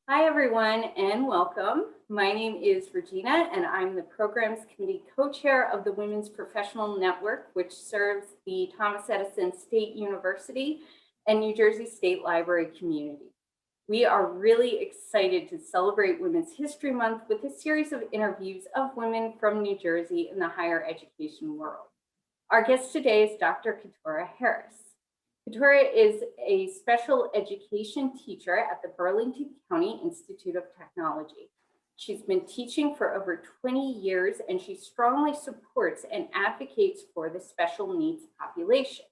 Hi, everyone, and welcome. My name is Regina, and I'm the Programs Committee Co-Chair of the Women's Professional Network, which serves the Thomas Edison State University and New Jersey State Library community. We are really excited to celebrate Women's History Month with a series of interviews of women from New Jersey in the higher education world. Our guest today is Dr. Keturah Harris. Keturah is a special education teacher at the Burlington County Institute of Technology. She's been teaching for over 20 years, and she strongly supports and advocates for the special needs population.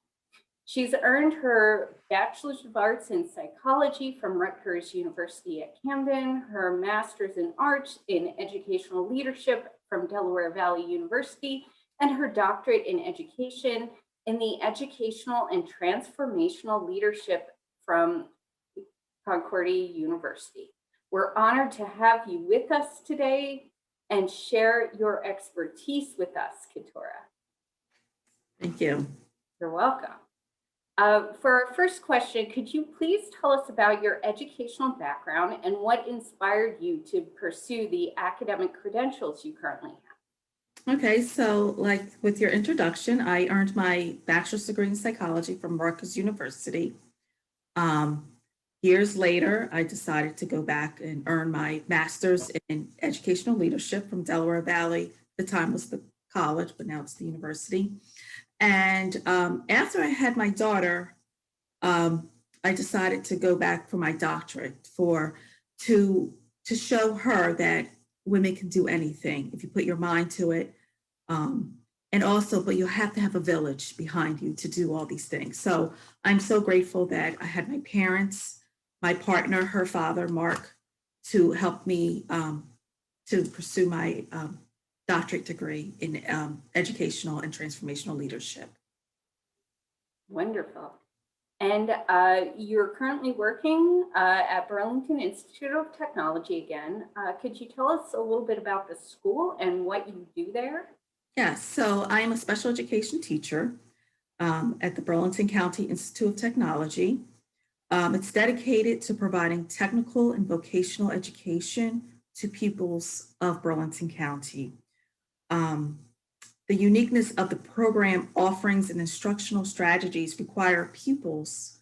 She's earned her Bachelor's of Arts in Psychology from Rutgers University-Camden, her Master's in Arts in Educational Leadership from Delaware Valley University, and her doctorate in education in the Educational and Transformational Leadership from Concordia University. We're honored to have you with us today and share your expertise with us, Keturah. Thank you. You're welcome. For our first question, could you please tell us about your educational background and what inspired you to pursue the academic credentials you currently have? Okay, so like with your introduction, I earned my bachelor's degree in psychology from Rutgers University. Years later, I decided to go back and earn my master's in educational leadership from Delaware Valley. At the time was the college, but now it's the university. And after I had my daughter, I decided to go back for my doctorate to show her that women can do anything if you put your mind to it. But you have to have a village behind you to do all these things. So I'm so grateful that I had my parents, my partner, her father, Mark, to help me to pursue my doctorate degree in educational and transformational leadership. Wonderful. And you're currently working at Burlington Institute of Technology again. Could you tell us a little bit about the school and what you do there? Yes, so I am a special education teacher at the Burlington County Institute of Technology. It's dedicated to providing technical and vocational education to pupils of Burlington County. The uniqueness of the program offerings and instructional strategies require pupils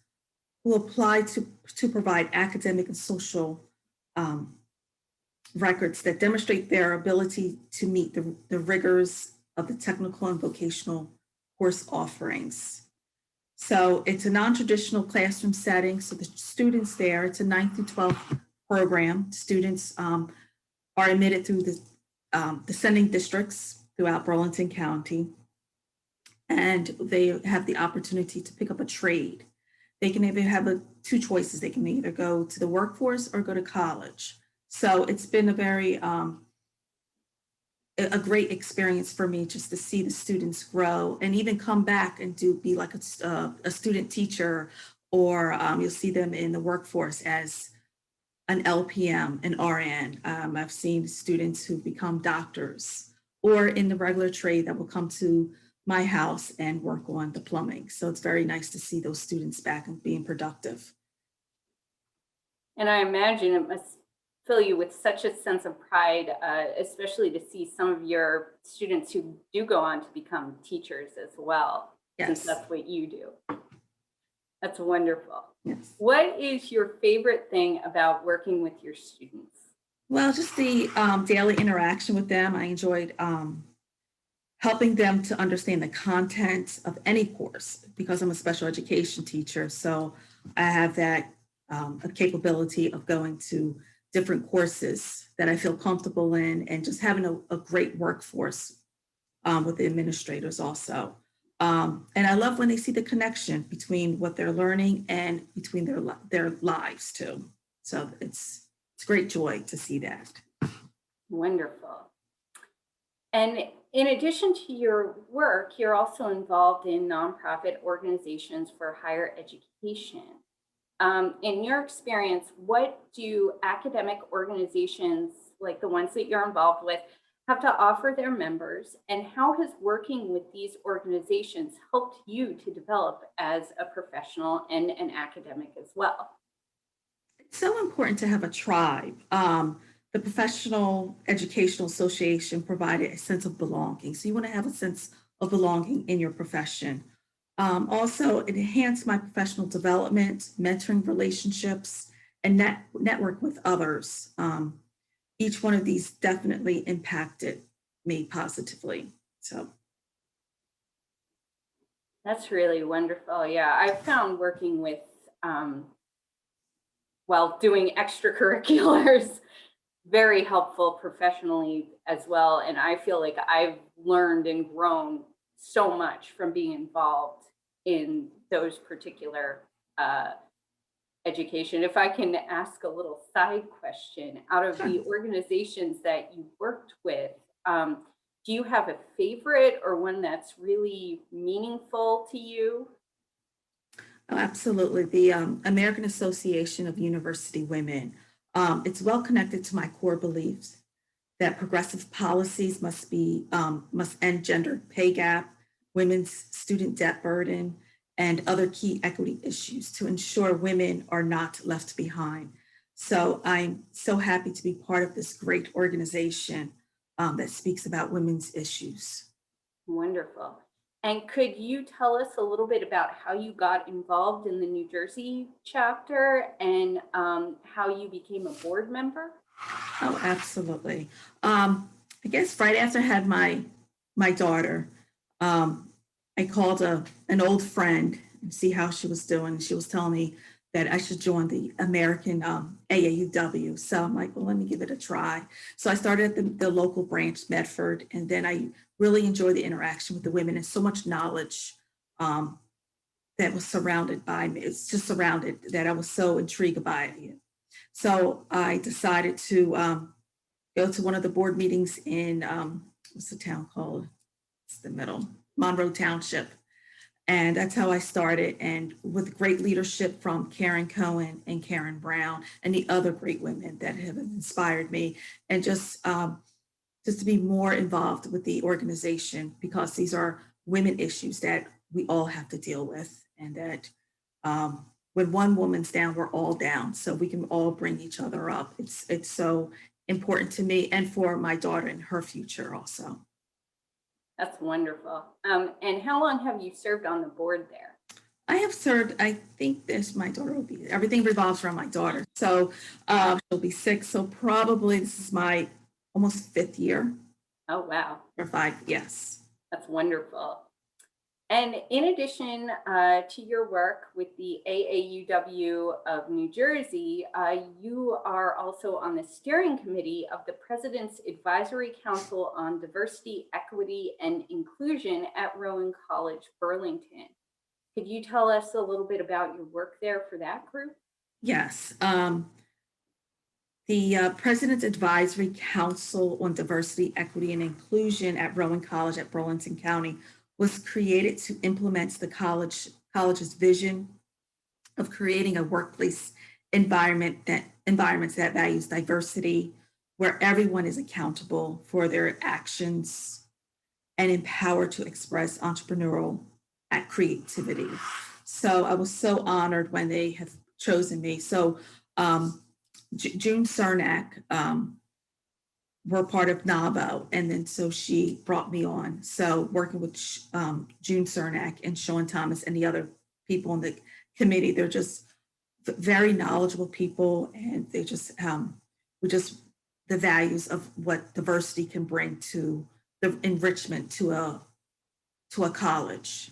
who apply to provide academic and social records that demonstrate their ability to meet the rigors of the technical and vocational course offerings. So it's a non-traditional classroom setting. So the students there, it's a 9th through 12th program. Students are admitted through the sending districts throughout Burlington County, and they have the opportunity to pick up a trade. They can either have two choices. They can either go to the workforce or go to college. So it's been a great experience for me just to see the students grow and even come back and be like a student teacher, or you'll see them in the workforce as an LPM, an RN. I've seen students who become doctors, or in the regular trade that will come to my house and work on the plumbing. So it's very nice to see those students back and being productive. And I imagine it must fill you with such a sense of pride, especially to see some of your students who do go on to become teachers as well. Yes. Since that's what you do. That's wonderful. Yes. What is your favorite thing about working with your students? Well, just the daily interaction with them. I enjoyed helping them to understand the content of any course because I'm a special education teacher. So I have that capability of going to different courses that I feel comfortable in, and just having a great workforce with the administrators also. And I love when they see the connection between what they're learning and between their lives too. So it's great joy to see that. Wonderful. And in addition to your work, you're also involved in nonprofit organizations for higher education. In your experience, what do academic organizations like the ones that you're involved with have to offer their members, and how has working with these organizations helped you to develop as a professional and an academic as well? So important to have a tribe. The Professional Educational Association provided a sense of belonging. So you want to have a sense of belonging in your profession. Also, it enhanced my professional development, mentoring relationships, and network with others. Each one of these definitely impacted me positively. So, That's really wonderful. Yeah, I've found working with, um, while doing extracurriculars very helpful professionally as well. And I feel like I've learned and grown so much from being involved in those particular uh, education. If I can ask a little side question, out of sure. the organizations that you worked with, do you have a favorite or one that's really meaningful to you? Oh, absolutely. The American Association of University Women. It's well connected to my core beliefs that progressive policies must end gender pay gap, women's student debt burden, and other key equity issues to ensure women are not left behind. So I'm so happy to be part of this great organization that speaks about women's issues. Wonderful. And could you tell us a little bit about how you got involved in the New Jersey chapter and how you became a board member? Oh, absolutely. I guess right after I had my daughter, um, I called an old friend and see how she was doing. She was telling me that I should join the American AAUW. So I'm like, well, let me give it a try. So I started at the local branch, Medford, and then I really enjoyed the interaction with the women and so much knowledge um, that was surrounded by me. It's just surrounded that I was so intrigued by it. So I decided to go to one of the board meetings in what's the town called? It's the middle, Monroe Township. And that's how I started. And with great leadership from Karen Cohen and Karen Brown and the other great women that have inspired me, and just to be more involved with the organization because these are women issues that we all have to deal with, and that when one woman's down, we're all down. So we can all bring each other up. It's so important to me and for my daughter and her future also. That's wonderful. And how long have you served on the board there? I have served, I think this, my daughter will be, everything revolves around my daughter. So she'll be 6. So probably this is my almost 5th year Oh, wow. or 5, yes. That's wonderful. And in addition to your work with the AAUW of New Jersey, you are also on the steering committee of the President's Advisory Council on Diversity, Equity, and Inclusion at Rowan College, Burlington. Could you tell us a little bit about your work there for that group? Yes. The President's Advisory Council on Diversity, Equity, and Inclusion at Rowan College at Burlington County was created to implement the college's vision of creating a workplace environments that values diversity, where everyone is accountable for their actions and empowered to express entrepreneurial creativity. So I was so honored when they have chosen me. So June Cernak were part of NAVO, and then so she brought me on. So working with June Cernak and Sean Thomas and the other people in the committee, they're just very knowledgeable people, and they just we just the values of what diversity can bring to the enrichment to a college.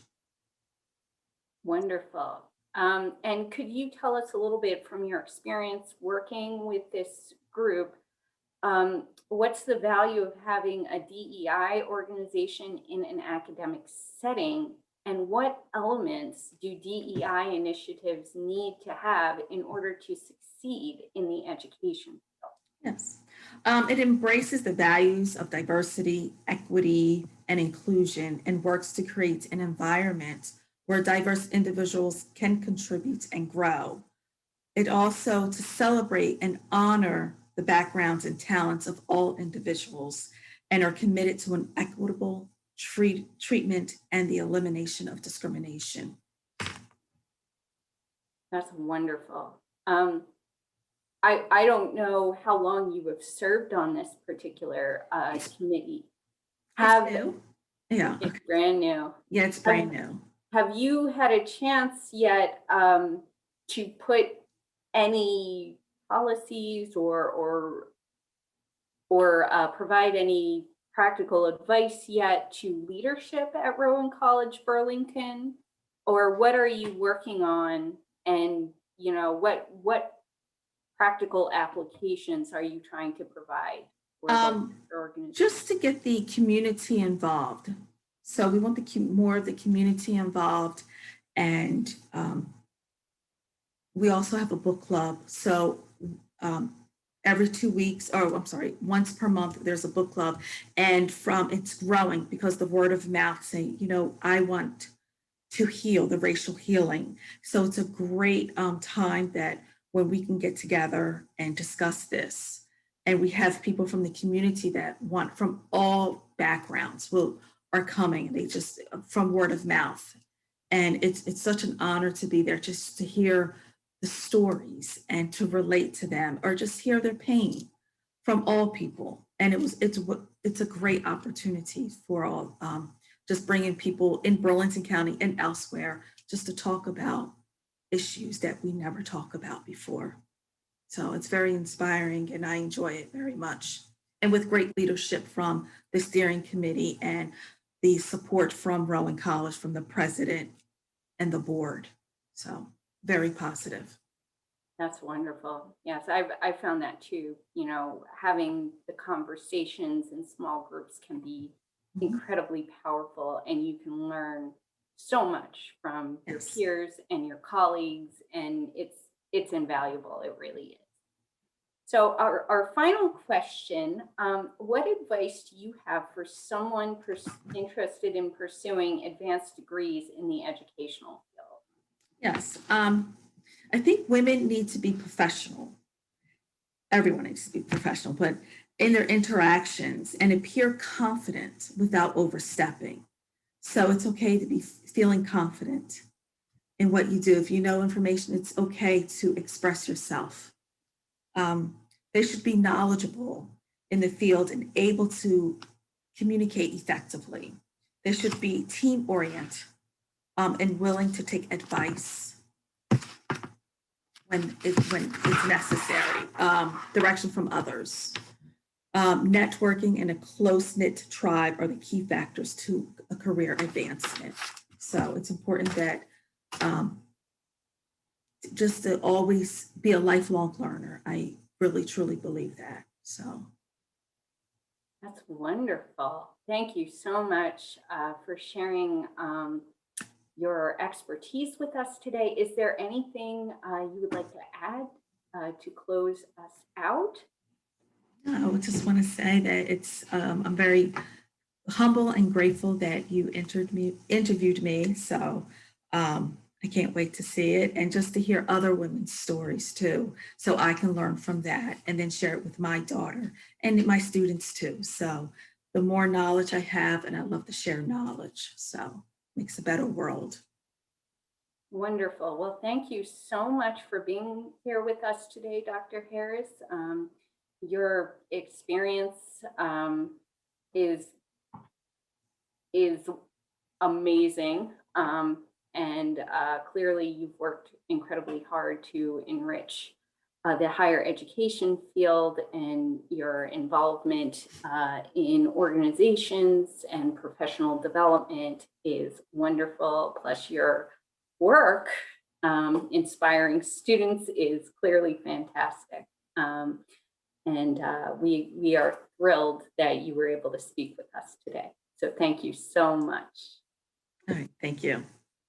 Wonderful. And could you tell us a little bit from your experience working with this group? What's the value of having a DEI organization in an academic setting? And what elements do DEI initiatives need to have in order to succeed in the education field? Yes. It embraces the values of diversity, equity, and inclusion and works to create an environment where diverse individuals can contribute and grow. It also to celebrate and honor the backgrounds and talents of all individuals and are committed to an equitable treatment and the elimination of discrimination. That's wonderful. Um, I don't know how long you have served on this particular committee. It's new. Yeah, It's brand new. yeah, it's brand new. Have you had a chance yet to put any policies or provide any practical advice yet to leadership at Rowan College, Burlington? Or what are you working on? And what practical applications are you trying to provide for the organization? Just to get the community involved. So we want more of the community involved, and we also have a book club. So every 2 weeks, or I'm sorry, once per month, there's a book club, and it's growing because the word of mouth saying, I want to heal, the racial healing. So it's a great time that when we can get together and discuss this. And we have people from the community that want from all backgrounds are coming. They just from word of mouth. And it's such an honor to be there, just to hear the stories and to relate to them, or just hear their pain from all people. And it's a great opportunity for all, just bringing people in Burlington County and elsewhere just to talk about issues that we never talk about before. So it's very inspiring, and I enjoy it very much. And with great leadership from the steering committee and the support from Rowan College, from the president and the board. So very positive. That's wonderful. Yes, I found that too. Having the conversations in small groups can be incredibly powerful, and you can learn so much from your peers and your colleagues, and it's invaluable. It really is. So our final question, what advice do you have for someone interested in pursuing advanced degrees in the educational field? Yes, I think women need to be professional. Everyone needs to be professional, but in their interactions, and appear confident without overstepping. So it's okay to be feeling confident in what you do. If you know information, it's okay to express yourself. They should be knowledgeable in the field and able to communicate effectively. They should be team oriented and willing to take advice when it's necessary, direction from others. Networking in a close-knit tribe are the key factors to a career advancement. So it's important that just to always be a lifelong learner. I really, truly believe that. So that's wonderful. Thank you so much for sharing your expertise with us today. Is there anything you would like to add to close us out? No, I just want to say that I'm very humble and grateful that you interviewed me. So I can't wait to see it, and just to hear other women's stories too, so I can learn from that and then share it with my daughter and my students too. So the more knowledge I have, and I love to share knowledge, so it makes a better world. Wonderful. Well, thank you so much for being here with us today, Dr. Harris. Your experience is amazing. And clearly you've worked incredibly hard to enrich the higher education field, and your involvement in organizations and professional development is wonderful. Plus your work inspiring students is clearly fantastic. And we are thrilled that you were able to speak with us today. So thank you so much. All right, thank you.